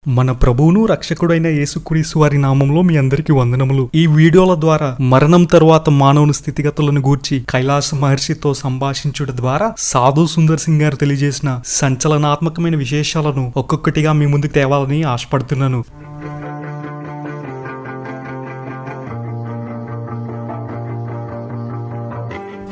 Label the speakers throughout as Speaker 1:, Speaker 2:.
Speaker 1: మన ప్రభువును రక్షకుడైన యేసుక్రీస్తు వారి నామంలో మీ అందరికీ వందనములు. ఈ వీడియోల ద్వారా మరణం తరువాత మానవుని స్థితిగతులను గూర్చి కైలాస మహర్షితో సంభాషించుట ద్వారా సాధు సుందర్ సింగ్ గారు తెలియజేసిన సంచలనాత్మకమైన విశేషాలను ఒక్కొక్కటిగా మీ ముందుకు తేవాలని ఆశపడుతున్నాను.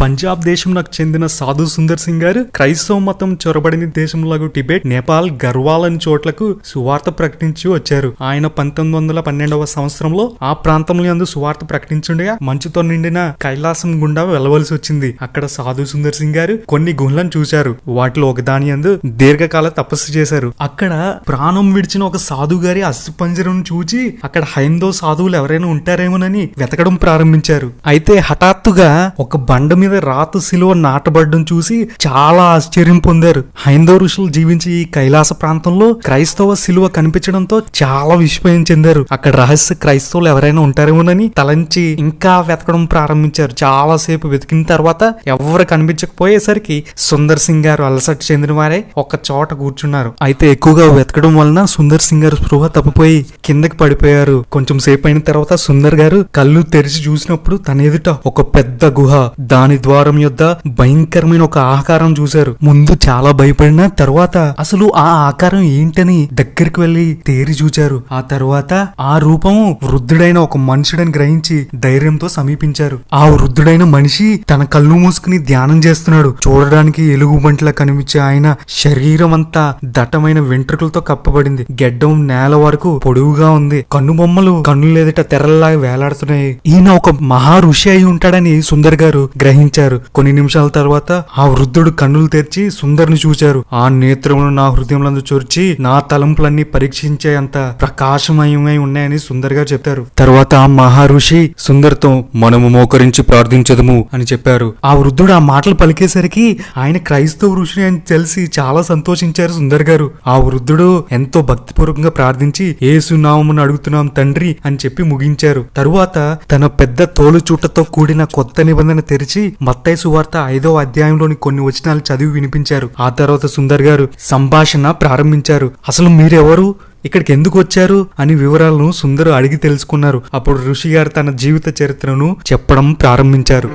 Speaker 1: పంజాబ్ దేశంకు చెందిన సాధు సుందర్ సింగ్ గారు క్రైస్తవ మతం చొరబడిన దేశంలో టిబెట్, నేపాల్, గర్వాల్ చోట్లకు సువార్త ప్రకటించి వచ్చారు. ఆయన 1912వ సంవత్సరంలో ఆ ప్రాంతంలో యందు సువార్త ప్రకటించుండగా మంచుతో నిండిన కైలాసం గుండా వెళ్లవలసి వచ్చింది. అక్కడ సాధు సుందర్ సింగ్ గారు కొన్ని గుహలను చూశారు. వాటిలో ఒకదాని యందు దీర్ఘకాల తపస్సు చేశారు. అక్కడ ప్రాణం విడిచిన ఒక సాధు గారి అస్థిపంజరం చూచి అక్కడ హైందవ సాధువులు ఎవరైనా ఉంటారేమోనని వెతకడం ప్రారంభించారు. అయితే హఠాత్తుగా ఒక బండ మీద రాతి శిలువ నాటబడ్డం చూసి చాలా ఆశ్చర్యం పొందారు. హైందవ ఋషులు జీవించి ఈ కైలాస ప్రాంతంలో క్రైస్తవ శిలువ కనిపించడంతో చాలా విస్మయం చెందారు. అక్కడ రహస్య క్రైస్తవులు ఎవరైనా ఉంటారేమోనని తలంచి ఇంకా వెతకడం ప్రారంభించారు. చాలా సేపు వెతికిన తర్వాత ఎవరు కనిపించకపోయేసరికి సుందర్ సింగ్ గారు అలసట చెందిన వారే ఒక చోట కూర్చున్నారు. అయితే ఎక్కువగా వెతకడం వలన సుందర్ సింగ్ గారు స్పృహ తప్పిపోయి కిందకి పడిపోయారు. కొంచెం సేపు అయిన తర్వాత సుందర్ గారు కళ్ళు తెరిచి చూసినప్పుడు తన ఎదుట ఒక పెద్ద గుహ, దాని ద్వారం యొద్ద భయంకరమైన ఒక ఆకారం చూశారు. ముందు చాలా భయపడిన తర్వాత అసలు ఆ ఆకారం ఏంటని దగ్గరికి వెళ్లి తేరి చూచారు. ఆ తర్వాత ఆ రూపము వృద్ధుడైన ఒక మనుషుడని గ్రహించి ధైర్యంతో సమీపించారు. ఆ వృద్ధుడైన మనిషి తన కళ్ళు మూసుకుని ధ్యానం చేస్తున్నాడు. చూడడానికి ఎలుగుబంటిలా కనిపించే ఆయన శరీరం అంతా దట్టమైన వెంట్రుకలతో కప్పబడింది. గెడ్డం నేల వరకు పొడవుగా ఉంది. కన్నుబొమ్మలు కన్నులు ఎదుట తెరల్లాగా వేలాడుతున్నాయి. ఈయన ఒక మహా ఋషి అయి ఉంటాడని సుందర్ గారు గ్రహించారు. కొన్ని నిమిషాల తర్వాత ఆ వృద్ధుడు కన్నులు తెరిచి సుందర్ని చూచారు. ఆ నేత్రములు నా హృదయంలో చొరిచి నా తలంపులన్నీ పరీక్షించే అంత ప్రకాశమయమై ఉన్నాయని సుందర్ గారు చెప్పారు. తర్వాత ఆ మహర్షి సుందర్తో మనము మోకరించి ప్రార్థించదము అని చెప్పారు. ఆ వృద్ధుడు ఆ మాటలు పలికేసరికి ఆయన క్రైస్తవ ఋషి అని తెలిసి చాలా సంతోషించారు సుందర్ గారు. ఆ వృద్ధుడు ఎంతో భక్తిపూర్వకంగా ప్రార్థించి యేసు నామమున అడుగుతున్నాం తండ్రి అని చెప్పి ముగించారు. తరువాత తన పెద్ద తోలు చుట్టతో కూడిన కొత్త నిబంధన తెరిచి మత్తయి సువార్త 5వ అధ్యాయంలోని కొన్ని వచనాలు చదివి వినిపించారు. ఆ తర్వాత సుందర్ గారు సంభాషణ ప్రారంభించారు. అసలు మీరెవరు, ఇక్కడికి ఎందుకు వచ్చారు అని వివరాలను సుందర్ అడిగి తెలుసుకున్నారు. అప్పుడు ఋషి గారు తన జీవిత చరిత్రను చెప్పడం ప్రారంభించారు.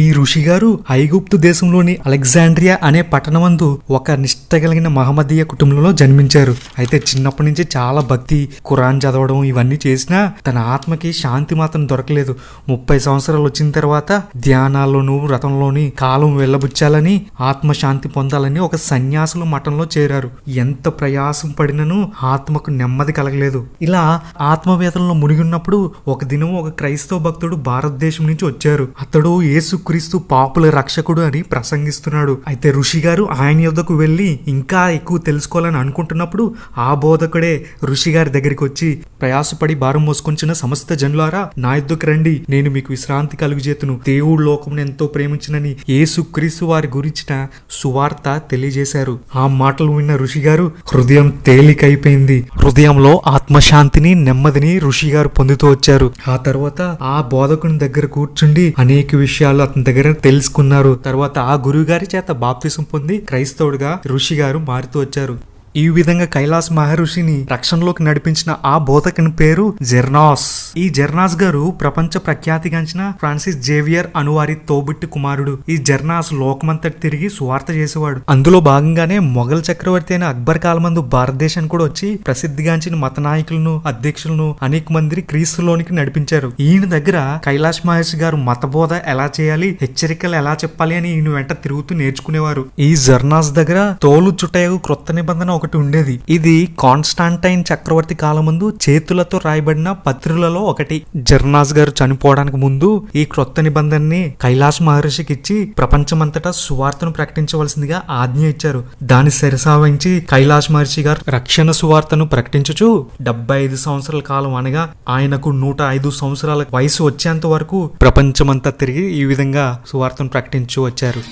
Speaker 1: ఈ ఋషి గారు ఐగుప్తు దేశంలోని అలెగ్జాండ్రియా అనే పట్టణమందు ఒక నిష్ఠ కలిగిన మహమ్మదీయ కుటుంబంలో జన్మించారు. అయితే చిన్నప్పటి నుంచి చాలా భక్తి, ఖురాన్ చదవడం ఇవన్నీ చేసినా తన ఆత్మకి శాంతి మాత్రం దొరకలేదు. 30 సంవత్సరాలు వచ్చిన తర్వాత ధ్యానాల్లోనూ వ్రతంలోని కాలం వెళ్ళబుచ్చాలని, ఆత్మశాంతి పొందాలని ఒక సన్యాసుల మఠంలో చేరారు. ఎంత ప్రయాసం పడినను ఆత్మకు నెమ్మది కలగలేదు. ఇలా ఆత్మవేదనలో మునిగిన్నప్పుడు ఒక దినం ఒక క్రైస్తవ భక్తుడు భారతదేశం నుంచి వచ్చారు. అతడు యేసు క్రీస్తు పాపుల రక్షకుడు అని ప్రసంగిస్తున్నాడు. అయితే ఋషి గారు ఆయన యొద్దకు వెళ్లి ఇంకా ఎక్కువ తెలుసుకోవాలని అనుకుంటున్నప్పుడు ఆ బోధకుడే ఋషి గారి దగ్గరికి వచ్చి, ప్రయాసపడి భారం మోసుకొంచిన సమస్త జనులారా నా యొద్దకు రండి, నేను మీకు విశ్రాంతి కలుగజేతును. దేవుడు లోకమును ఎంతో ప్రేమించినని యేసు క్రీస్తు వారి గురించిన సువార్త తెలియజేశారు. ఆ మాటలు విన్న ఋషి గారు హృదయం తేలికైపోయింది. హృదయంలో ఆత్మశాంతిని, నెమ్మదిని ఋషి గారు పొందుతూ వచ్చారు. ఆ తర్వాత ఆ బోధకుని దగ్గర కూర్చుండి అనేక విషయాలు అతని దగ్గర తెలుసుకున్నారు. తర్వాత ఆ గురువు గారి చేత బాప్తిసం పొంది క్రైస్తవుడిగా ఋషి గారు మారుతూ వచ్చారు. ఈ విధంగా కైలాస్ మహర్షిని రక్షణలోకి నడిపించిన ఆ బోధకుని పేరు జెర్నాస్. ఈ జెర్నాస్ గారు ప్రపంచ ప్రఖ్యాతిగాంచిన ఫ్రాన్సిస్ జేవియర్ అనువారి తోబుట్టి కుమారుడు. ఈ జెర్నాస్ లోకమంతటి తిరిగి సువార్త చేసేవాడు. అందులో భాగంగానే మొఘల్ చక్రవర్తి అయిన అక్బర్ కాలమందు భారతదేశానికి కూడా వచ్చి ప్రసిద్ధిగాంచిన మత నాయకులను, అధ్యక్షులను అనేక మంది క్రీస్తులోనికి నడిపించారు. ఈయన దగ్గర కైలాష్ మహర్షి గారు మత బోధ ఎలా చేయాలి, హెచ్చరికలు ఎలా చెప్పాలి అని ఈయన వెంట తిరుగుతూ నేర్చుకునేవారు. ఈ జెర్నాస్ దగ్గర తోలు చుట్టయగు క్రొత్త నిబంధన ఒకటి ఉండేది. ఇది కాన్స్టాంటైన్ చక్రవర్తి కాలమందు చేతులతో రాయబడిన పత్రులలో ఒకటి. జెర్నాస్ గారు చనిపోవడానికి ముందు ఈ క్రొత్త నిబంధనని కైలాష్ మహర్షికి ఇచ్చి ప్రపంచమంతటా సువార్తను ప్రకటించవలసిందిగా ఆజ్ఞ ఇచ్చారు. దాని శిరసావహించి కైలాష్ మహర్షి గారు రక్షణ సువార్తను ప్రకటించుచు 75 సంవత్సరాల కాలం అనగా ఆయనకు 105 సంవత్సరాల వయసు వచ్చేంత వరకు ప్రపంచమంతా తిరిగి ఈ విధంగా సువార్తను ప్రకటించు వచ్చారు.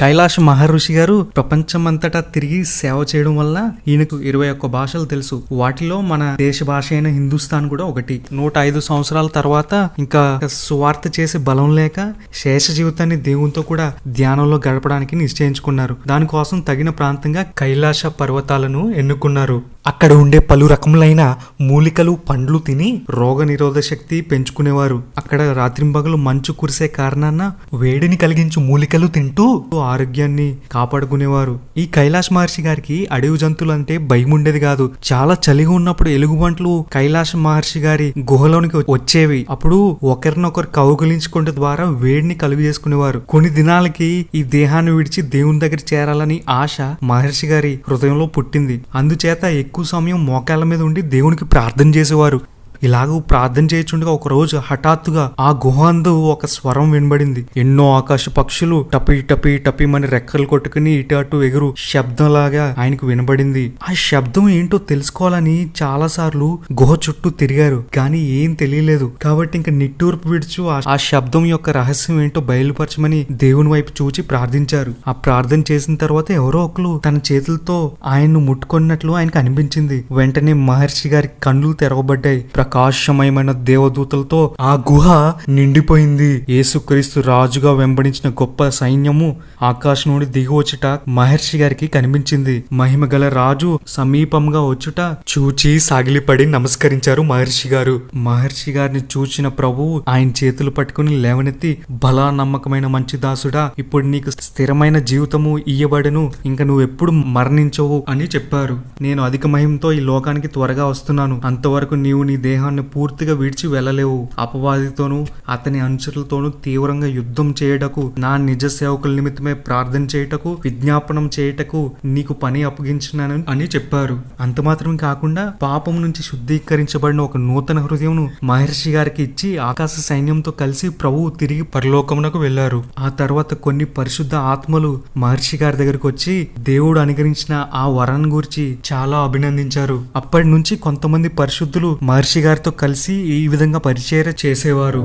Speaker 1: కైలాష్ మహర్షి గారు ప్రపంచమంతటా తిరిగి సేవ చేయడం వల్ల ఈయనకు 21 భాషలు తెలుసు. వాటిలో మన దేశ భాష అయిన హిందుస్థాన్ కూడా ఒకటి. 105 సంవత్సరాల తర్వాత ఇంకా సువార్త చేసే బలం లేక శేష జీవితాన్ని దేవునితో కూడా ధ్యానంలో గడపడానికి నిశ్చయించుకున్నారు. దానికోసం తగిన ప్రాంతంగా కైలాస పర్వతాలను ఎన్నుకున్నారు. అక్కడ ఉండే పలు రకములైన మూలికలు పండ్లు తిని రోగ నిరోధ శక్తి పెంచుకునేవారు. అక్కడ రాత్రింబగలు మంచు కురిసే కారణాన వేడిని కలిగించు మూలికలు తింటూ ఆరోగ్యాన్ని కాపాడుకునేవారు. ఈ కైలాష్ మహర్షి గారికి అడవి జంతువులు అంటే భయం ఉండేది కాదు. చాలా చలిగా ఉన్నప్పుడు ఎలుగుబంట్లు కైలాష్ మహర్షి గారి గుహలోనికి వచ్చేవి. అప్పుడు ఒకరినొకరు కౌగిలించుకుంటే ద్వారా వేడిని కలుగు చేసుకునేవారు. కొన్ని దినాలకి ఈ దేహాన్ని విడిచి దేవుని దగ్గర చేరాలని ఆశ మహర్షి గారి హృదయంలో పుట్టింది. అందుచేత ఎక్కువ సమయం మోకాళ్ళ మీద ఉండి దేవునికి ప్రార్థన చేసేవారు. ఇలాగూ ప్రార్థన చేయుచుండగా ఒక రోజు హఠాత్తుగా ఆ గుహందు ఒక స్వరం వినబడింది. ఎన్నో ఆకాశ పక్షులు టపి టపి టపిమని రెక్కలు కొట్టుకుని ఇటు అటు ఎగురు శబ్దంలాగా ఆయనకు వినబడింది. ఆ శబ్దం ఏంటో తెలుసుకోవాలని చాలా సార్లు గుహ చుట్టూ తిరిగారు, కానీ ఏం తెలియలేదు. కాబట్టి ఇంకా నిట్టూర్పు విడుచు ఆ శబ్దం యొక్క రహస్యం ఏంటో బయలుపరచమని దేవుని వైపు చూచి ప్రార్థించారు. ఆ ప్రార్థన చేసిన తర్వాత ఎవరో ఒకరు తన చేతులతో ఆయన్ను ముట్టుకున్నట్లు ఆయనకు అనిపించింది. వెంటనే మహర్షి గారి కళ్ళు తెరవబడ్డాయి. ప్రకాశమయమైన దేవదూతలతో ఆ గుహ నిండిపోయింది. యేసుక్రీస్తు రాజుగా వెంబడించిన గొప్ప సైన్యము ఆకాశం నుండి దిగివచ్చుట మహర్షి గారికి కనిపించింది. మహిమ గల రాజు సమీపంగా వచ్చుట చూచి సాగిలిపడి నమస్కరించారు మహర్షి గారు. మహర్షి గారిని చూచిన ప్రభువు ఆయన చేతులు పట్టుకుని లేవనెత్తి, బలా నమ్మకమైన మంచి దాసుడా, ఇప్పుడు నీకు స్థిరమైన జీవితము ఇయ్యబడను, ఇంకా నువ్వు ఎప్పుడు మరణించవు అని చెప్పారు. నేను అధిక మహిమతో ఈ లోకానికి త్వరగా వస్తున్నాను. అంతవరకు నీవు నీ దేహాన్ని పూర్తిగా విడిచి వెళ్ళలేవు. అపవాదితోనూ అతని అనుచరులతోనూ తీవ్రంగా యుద్ధం చేయుటకు, నా నిజ సేవకుల నిమిత్తమే ప్రార్థన చేయుటకు, విజ్ఞాపనం చేయుటకు నీకు పని అప్పగించినాను అని చెప్పారు. అంత మాత్రమే కాకుండా పాపం నుంచి శుద్ధీకరించబడిన ఒక నూతన హృదయం మహర్షి గారికి ఇచ్చి ఆకాశ సైన్యంతో కలిసి ప్రభువు తిరిగి పరలోకమునకు వెళ్లారు. ఆ తర్వాత కొన్ని పరిశుద్ధ ఆత్మలు మహర్షి గారి దగ్గరకు వచ్చి దేవుడు అనుగ్రహించిన ఆ వరాన్ని గురించి చాలా అభినందించారు. అప్పటి నుంచి కొంతమంది పరిశుద్ధులు మహర్షి గారితో కలిసి ఈ విధంగా పరిచర్య చేసేవారు.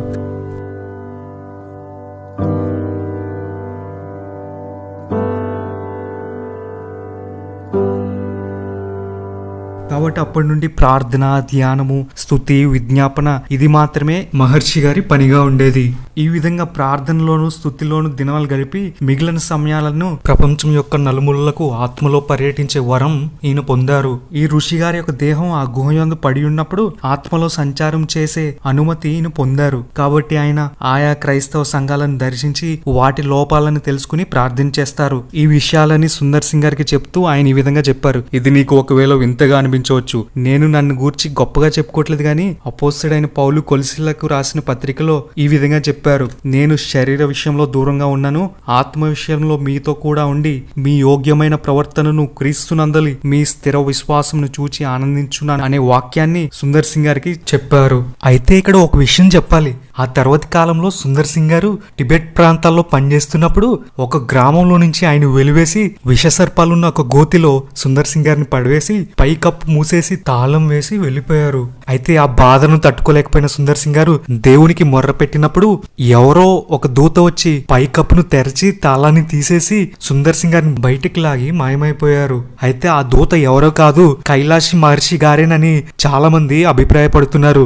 Speaker 1: కాబట్టి అప్పటి నుండి ప్రార్థన, ధ్యానము, స్తుతి, విజ్ఞాపన ఇది మాత్రమే మహర్షి గారి పనిగా ఉండేది. ఈ విధంగా ప్రార్థనలోను స్తుతిలోను దినాలు గడిపి మిగిలిన సమయాలను ప్రపంచం యొక్క నలుమూలలకు ఆత్మలో పర్యటించే వరం ఈయన పొందారు. ఈ ఋషి గారి యొక్క దేహం ఆ గుహయందు పడి ఉన్నప్పుడు ఆత్మలో సంచారం చేసే అనుమతి ఈయన పొందారు. కాబట్టి ఆయన ఆయా క్రైస్తవ సంఘాలను దర్శించి వాటి లోపాలను తెలుసుకుని ప్రార్థన చేస్తారు. ఈ విషయాలని సుందర్ సింగ్ గారికి చెప్తూ ఆయన ఈ విధంగా చెప్పారు. ఇది నీకు ఒకవేళ వింతగా అనిపించవచ్చు. నేను నన్ను గూర్చి గొప్పగా చెప్పుకోవట్లేదు గాని అపోస్తలుడైన పౌలు కొలసీలకు రాసిన పత్రికలో ఈ విధంగా చెప్పారు. నేను శరీర విషయంలో దూరంగా ఉన్నాను, ఆత్మ విషయంలో మీతో కూడా ఉండి మీ యోగ్యమైన ప్రవర్తనను క్రీస్తునందలి మీ స్థిర విశ్వాసంను చూచి ఆనందించున్నాను అనే వాక్యాన్ని సుందర్ సింగ్ గారికి చెప్పారు. అయితే ఇక్కడ ఒక విషయం చెప్పాలి. ఆ తర్వాతి కాలంలో సుందర్ సింగ్ గారు టిబెట్ ప్రాంతాల్లో పనిచేస్తున్నప్పుడు ఒక గ్రామంలో నుంచి ఆయన వెలివేసి విషసర్పాలున్న ఒక గోతిలో సుందర్ సింగ్ గారిని పడవేసి పై కప్పు మూసేసి తాళం వేసి వెళ్లిపోయారు. అయితే ఆ బాధను తట్టుకోలేకపోయిన సుందర్ సింగ్ గారు దేవునికి మొర్ర పెట్టినప్పుడు ఎవరో ఒక దూత వచ్చి పై కప్పును తెరచి తాళాన్ని తీసేసి సుందర్ సింగ్ గారిని బయటికి లాగి మాయమైపోయారు. అయితే ఆ దూత ఎవరో కాదు, కైలాష్ మహర్షి గారేనని చాలా మంది అభిప్రాయపడుతున్నారు.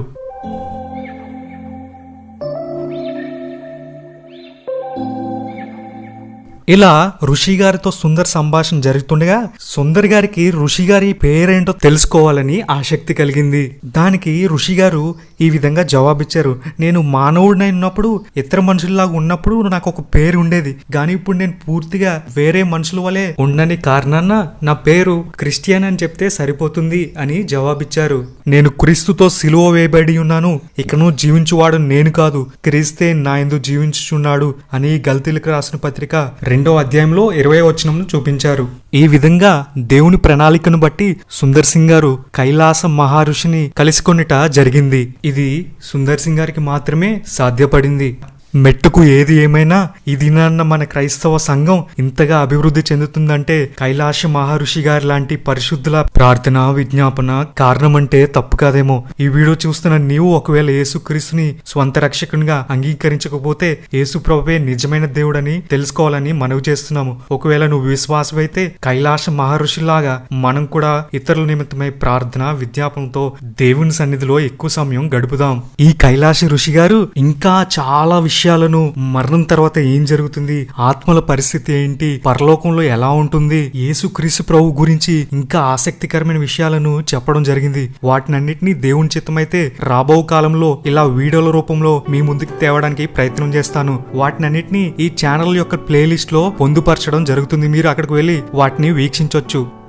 Speaker 1: ఇలా ఋషి గారితో సుందర్ సంభాషణ జరుగుతుండగా సుందర్ గారికి ఋషి గారి పేరేంటో తెలుసుకోవాలని ఆసక్తి కలిగింది. దానికి ఋషి గారు ఈ విధంగా జవాబిచ్చారు. నేను మానవుడినై ఉన్నప్పుడు ఇతర మనుషుల్లాగా ఉన్నప్పుడు నాకు ఒక పేరు ఉండేది, కానీ ఇప్పుడు నేను పూర్తిగా వేరే మనుషుల వలె ఉండని కారణాన నా పేరు క్రిస్టియన్ అని చెప్తే సరిపోతుంది అని జవాబిచ్చారు. నేను క్రీస్తుతో సిలువ వేయబడి ఉన్నాను, ఇకను జీవించువాడు నేను కాదు, క్రీస్తే నా యందు జీవించుచున్నాడు అని గల్తీలకు రాసిన పత్రిక 2వ అధ్యాయంలో 20వ వచనంను చూపించారు. ఈ విధంగా దేవుని ప్రణాళికను బట్టి సుందర్ సింగ్ గారు కైలాస మహర్షిని కలుసుకొనుట జరిగింది. ఇది సుందర్ సింగ్ గారికి మాత్రమే సాధ్యపడింది. మెట్టుకు ఏది ఏమైనా ఈ దినాన్న మన క్రైస్తవ సంఘం ఇంతగా అభివృద్ధి చెందుతుందంటే కైలాస మహర్షి గారి లాంటి పరిశుద్ధుల ప్రార్థన విజ్ఞాపన కారణమంటే తప్పు కాదేమో. ఈ వీడియో చూస్తున్న నీవు ఒకవేళ యేసుక్రీస్తుని స్వంత రక్షకునిగా అంగీకరించకపోతే యేసు ప్రభువే నిజమైన దేవుడని తెలుసుకోవాలని మనవి చేస్తున్నాము. ఒకవేళ నువ్వు విశ్వాసమైతే కైలాస మహర్షిలాగా మనం కూడా ఇతరుల నిమిత్తమై ప్రార్థన విజ్ఞాపనతో దేవుని సన్నిధిలో ఎక్కువ సమయం గడుపుదాం. ఈ కైలాస ఋషి గారు ఇంకా చాలా విషయాలను, మరణం తర్వాత ఏం జరుగుతుంది, ఆత్మల పరిస్థితి ఏంటి, పరలోకంలో ఎలా ఉంటుంది, యేసుక్రీస్తు ప్రభు గురించి ఇంకా ఆసక్తికరమైన విషయాలను చెప్పడం జరిగింది. వాటినన్నిటినీ దేవుని చిత్తమైతే రాబో కాలంలో ఇలా వీడియోల రూపంలో మీ ముందుకు తేవడానికి ప్రయత్నం చేస్తాను. వాటినన్నిటినీ ఈ ఛానల్ యొక్క ప్లేలిస్ట్ లో పొందుపరచడం జరుగుతుంది. మీరు అక్కడికి వెళ్లి వాటిని వీక్షించవచ్చు.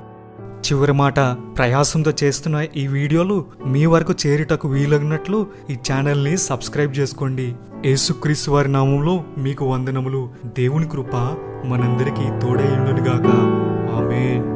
Speaker 1: చివరి మాట, ప్రయాసంతో చేస్తున్న ఈ వీడియోలు మీ వరకు చేరుటకు వీలగినట్లు ఈ ఛానల్ని సబ్స్క్రైబ్ చేసుకోండి. యేసుక్రీస్తు వారి నామంలో మీకు వందనములు. దేవుని కృప మనందరికీ తోడై ఉండునుగాక. ఆమేన్.